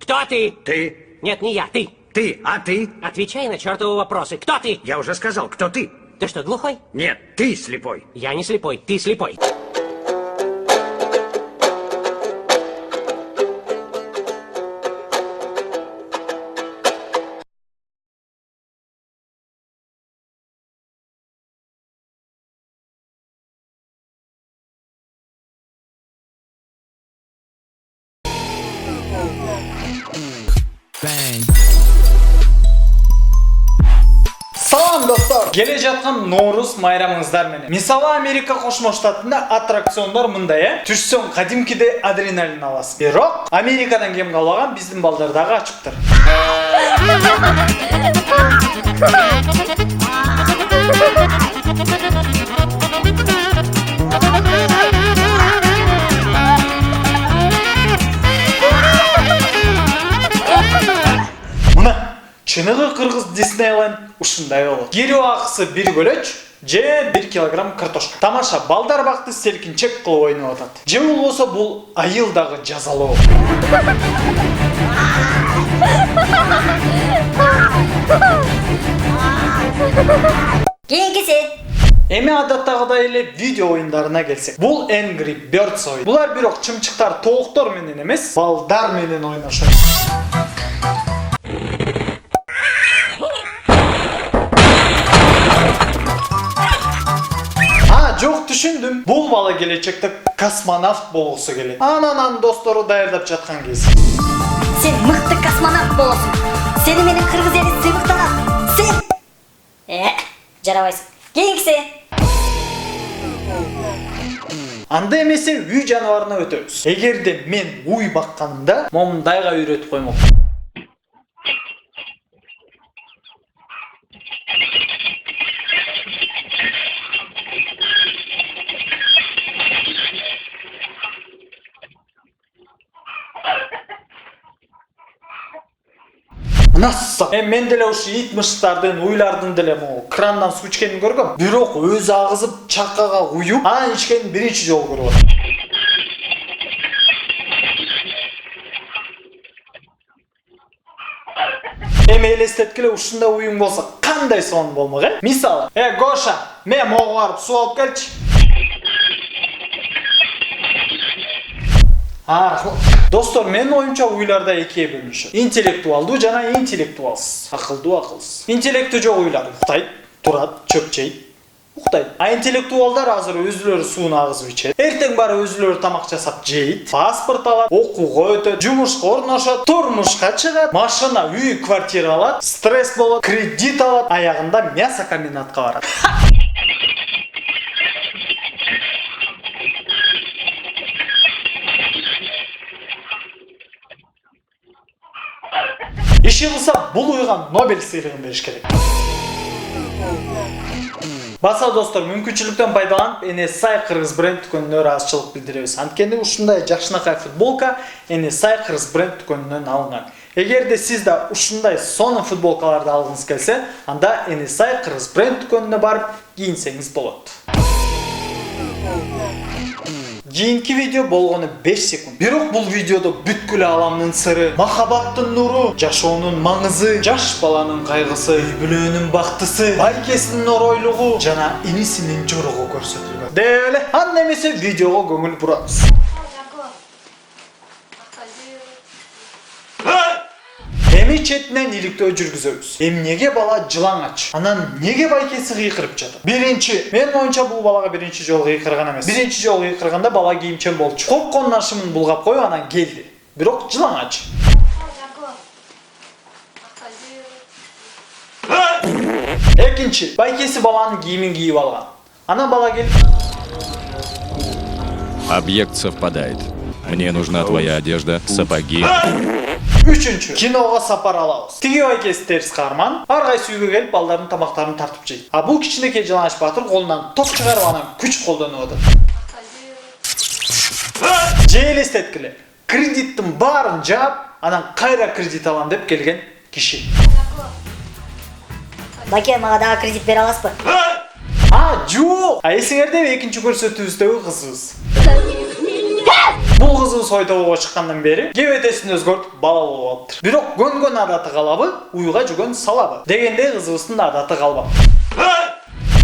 Кто ты? Ты. Нет, не я, ты. Ты. А ты? Отвечай на чертовы вопросы. Кто ты? Я уже сказал, кто ты. Ты что, глухой? Нет, ты слепой. Я не слепой, ты слепой. Салам достор. Келе жаткан Ноорус майрамыңыздар менен. Мисалы Америка Кошмо Штатында аттракциондар мындай, Түшсөң кадимкиде адреналин аласың. Бирок Америкадан кем калбаган биздин балдар дагы ачыптыр. Мына чыныгы кыргыз Диснейленд ушундай болот. Кирүү акысы 1 көлөч же 1 килограмм картошка. Тамаша балдар бакты селкинчек кылып ойноп атат. Же болбосо бул айыл дагы жазалоо. Кийинкиси. Эми адаттагыдай эле видео оюндарына келсек. Бул Angry Birds ойын. Булар бирок чымчыктар, толуктор менен эмес, балдар менен ойношот. Жок, түшүндүм. Бул бала келечекте космонавт болгусу келет. Анан достору даярдап жаткан кез. Сен мыкты космонавт болосуң. Сени менин кыргыз эли сыймыктаган. Сен жарабайсың. Кийинкиси. Анда эмесе үй жаныбарына өтөбүз. Эгерде мен уй бакканымда, момундайга үйрөтүп коймок. Насса. Мен деле ушу ит мыштардын, уйлардын деле могу крандан суу ичкенин көргөм. Бирок өзү агызып чаккага куюп, анан ичкенин биринчи жолу көрүп атам. Эми элестеткиле ушундай уюң болсо кандай сонун болмок, Мисалы, Гоша, мен могу барып суу алып келчи. Достор, мен оюмча уйларда экиге бөлүнүшөт. Интеллектуалдуу жана интеллектуалсыз. Акылдуу, акылсыз. Интеллекти жок уйлар уктайт, турат, чөп жейт, уктайт. А интеллектуалдар азыр өзүлөрү сууну агызып ичет. Эртең бары өзүлөрү тамак жасап жейт, паспорт алат, окууга өтөт, жумушка орношот, турмушка чыгат, машина, үй, квартира алат, стресс болот, кредит алат, аягында мясокомбинатка барат. Иши кылса, бул уйга Нобель сыйлыгын бериш керек. Баса достор, мүмкүнчүлүктөн пайдаланып, NSI Кыргыз бренд дүкөнүнө ыраазычылык билдиребиз. Анткени ушундай жакшынакай футболка NSI Кыргыз бренд дүкөнүнөн алынган. Эгерде сиз да ушундай сонун футболкаларды алгыңыз келсе, анда NSI Кыргыз бренд дүкөнүнө барып кийинсеңиз болот. Кийинки видео болгону 5 секунд. Бирок бул видеодо бүткүл аламдын сыры, махабаттын нуру, жашоонун маңызы, жаш баланын кайгысы, үй бүлөнүн бактысы, байкесинин оройлугу жана инисинин жорогу көрсөтүлгөн. Деп эле, анда эмесе видеого көңүл бурабыз. Эми четинен иликтөө жүргүзөбүз. Эмнеге бала жылаңач? Анан неге байкеси кыйкырып жатат? Биринчи, мен оюнча бул балага биринчи жолу кыйкырган эмес. Биринчи жолу кыйкырганда бала кийимчен болчу. Корккон нашымын булгап коюп анан келди. Бирок жылаңач. Экинчи, байкеси баланын кийимин кийип алган. Анан бала келип: Объект совпадает. Мне нужна твоя одежда, сапоги. Үчүнчү, киного сапар алабыз. Тиги байкеси терс каарман, ар кайсы үйгө келип балдардын тамактарын тартып жейт. А бул кичинекей жалаңач баатыр колунан топ чыгарып анан күч колдонуп атат. Же элестеткиле, кредиттин баарын жаап, анан кайра кредит алам деп келген киши. Баке, мага дагы кредит бере аласызбы? Жок. Эсиңерде экинчи көрсөтүүбүздөгү кызыбыз. Бул кызыбыз ойтобого чыккандан бери кебетесин өзгөртүп бала болуп алыптыр. Бирок көнгөн адаты калабы, уйга жүргөн салабы дегендей кызыбыздын адаты калбапты.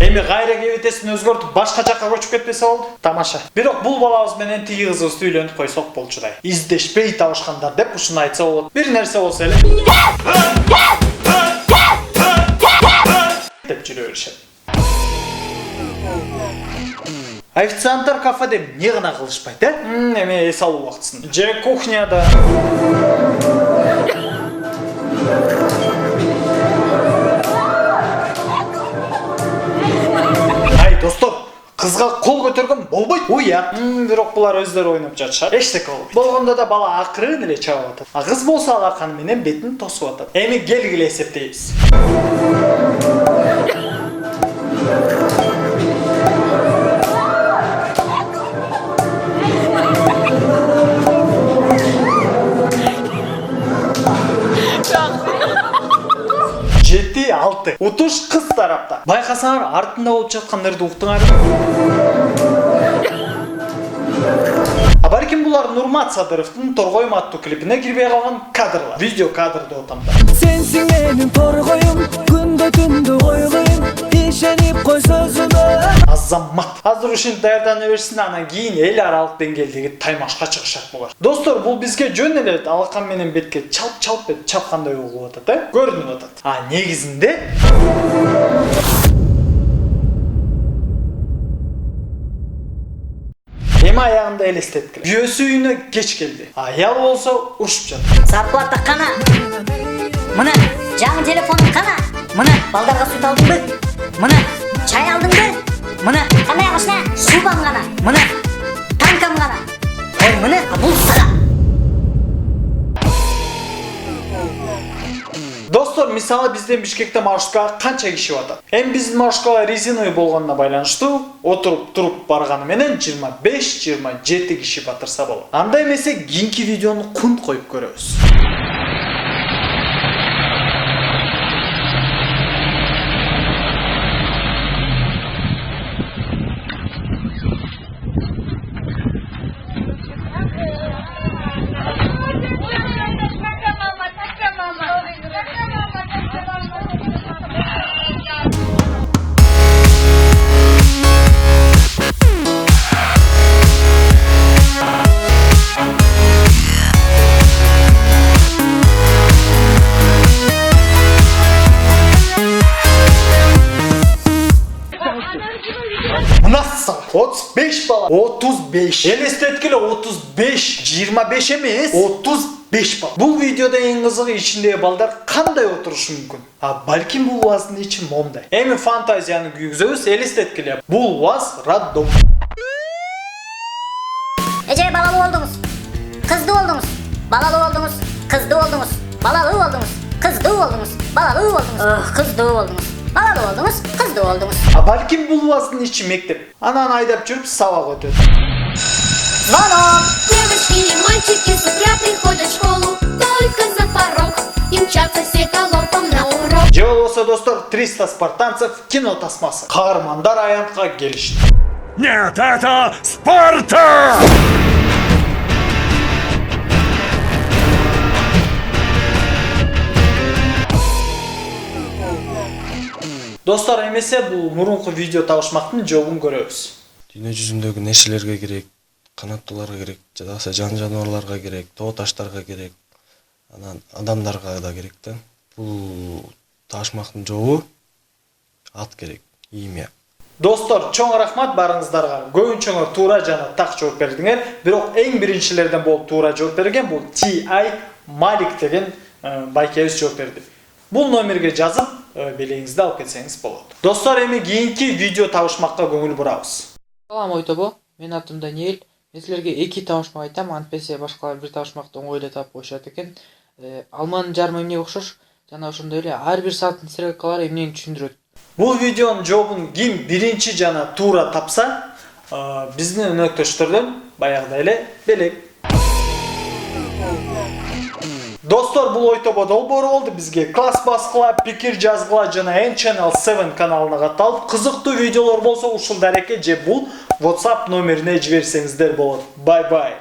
Эми кайра кебетесин өзгөртүп башка жакка көчүп кетпесе болду. Тамаша. Бирок бул балабыз менен тиги кызыбызды үйлөнүп койсок болчудай. Издешпей табышкандар деп ушуну айтса болот. Бир нерсе болсо эле деп жүрө беришет. Официанттар кафеде эмне гана кылышпайт, эме эс алуу убактысында. Же кухняда. Достор, кызга кол көтөргөн болбойт. Уя. Бирок булар өздөрү ойноп жатышат. Эчтеке болбойт. Болгондо да бала акырын эле чабып атат. А кыз болсо алаканы менен бетин тосуп атат. Эми келгиле эсептейбиз. Жети, алты. Утуш кыз тарапта. Байкасаңар, артында болуп жаткандарды уктуңар. А балким булар Нурмат Садыровдун Торгоюм аттуу клипине кирбей калган кадрлар. Видео кадр деп атам да. Сенсиң менин торгоюм, күндө түндү ойлойм, ишенип кой сөзүмө. Азамат. Азыр ушинтип даярдана берсин, анан кийин эл аралык деңгээлдеги таймашка чыгышат булар. Достор, бул бизге жөн эле алакан менен бетке чалп деп чапкандай угулуп атат, көрүнүп атат. А негизинде эми аягында элестеткиле. Күйөөсү үйүнө кеч келди. Аял болсо урушуп жатат. Зарплата кана? Мына жаңы телефонуң кана? Мына балдарга сүт алдыңбы? Мына чай алдыңбы? Мына кандай машина? Шубаң кана? Мына танкам кана? Ой, мына бул сага. Достор, мисалы бизден Бишкекте маршруткага канча киши батат? Эми биздин маршруткага резиновый болгонуна байланыштуу отуруп барганы менен 25-27 киши батырса болот. Андай эмесе кийинки видеону кунт коюп көрөбүз. Мынасы 35 бала. 35. Элестеткиле 35. 25 эмес. 35 бала. Бул видеода эң кызыгы ичиндеги балдар кандай отурушу мүмкүн? А балким бул ваздын ичи момдай. Эми фантазияны күйгүзөбүз, элестеткиле. Бул ваз роддом. Эже балалуу болдуңуз. Кыздуу болдуңуз. Балалуу болдуңуз. Кыздуу болдуңуз. Балалуу болдуңуз. Кыздуу болдуңуз. Балалуу болдуңуз. Кыздуу болдуңуз. Балалуу болдуңуз, кыздуу болдуңуз. А балким бул ваздын ичи мектеп. Анан айдап жүрүп сабак өтөт. Звонок! Девочки и мальчики с утра приходят в школу, только за порог и мчатся все галопом на урок. Же болбосо достор, 300 спартанцев кино тасмасы. Каармандар аянтка келишти. Нет, это Спарта! Достор, эмесе бул мурунку видео табышмактын жолун көрөбүз. Дүйнө жүзүндөгү нерселерге керек, канаттууларга керек, жадаса жан жаныбарларга керек, тоо таштарга керек, анан адамдарга да керек да. Бул табышмактын жолу ат керек, имя. Достор, чоң рахмат барыңыздарга. Көбүнчөңөр туура жана так жооп бердиңер. Бирок эң биринчилерден болуп туура жооп берген бул T.I. Malik деген байкебиз жооп берди. Бул номерге жазып, белеңизди алып кетсеңиз болот. Достор, эми кийинки видео табышмакка көңүл бурабыз. Салам ойтобо, мен атым Даниэль. Мен силерге 2 табышмак айтам, антпесе башкалар бир табышмакты оңой таап коюшат экен. Алманын жармы эмне окшош, жана ошондой эле ар бир сааттын стрелкалары эмнени түшүндүрөт. Бул видеонун жообун ким биринчи жана туура тапса, биздин өнөктөштөрдөн баягыдай эле белек. Достор, бул ойтобо долбоору болду. Бизге класс баскыла, пикир жазгыла жана N-Channel 7 каналына катталып, кызыктуу видеолор болсо ушул дарекке же бул WhatsApp номерине жиберсеңиздер болот. Бай-бай.